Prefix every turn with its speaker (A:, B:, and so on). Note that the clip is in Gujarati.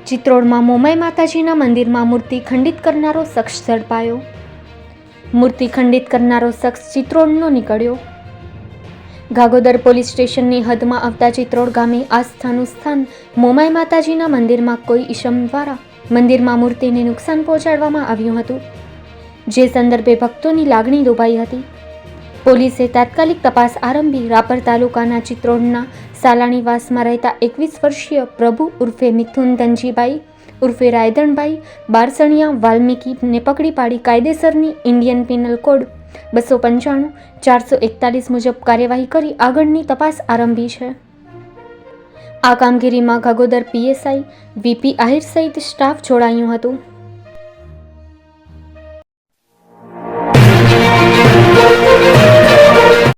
A: ચિત્રોડમાં મોમાઈ માતાજીના મંદિરમાં મૂર્તિ ખંડિત કરનારો શખ્સ ઝડપાયો. મૂર્તિ ખંડિત કરનારો શખ્સ ચિત્રોડનો નીકળ્યો. ગાગોદર પોલીસ સ્ટેશનની હદમાં આવતા ચિત્રોડ ગામે આસ્થાનું સ્થાન મોમાઈ માતાજીના મંદિરમાં કોઈ ઈસમ દ્વારા મંદિરમાં મૂર્તિને નુકસાન પહોંચાડવામાં આવ્યું હતું, જે સંદર્ભે ભક્તોની લાગણી દુભાઈ હતી. પોલીસે તાત્કાલિક તપાસ આરંભી રાપર તાલુકાના ચિત્રોડના સાલાણીવાસમાં રહેતા 21 વર્ષીય પ્રભુ ઉર્ફે મિથુન ધનજીભાઈ ઉર્ફે રાયધણભાઈ બારસણિયા વાલ્મીકીને પકડી પાડી કાયદેસરની ઇન્ડિયન પિનલ કોડ 295, 441 મુજબ કાર્યવાહી કરી આગળની તપાસ આરંભી છે. આ કામગીરીમાં ગાગોદર પીએસઆઈ વીપી આહિર સહિત સ્ટાફ જોડાયું હતું.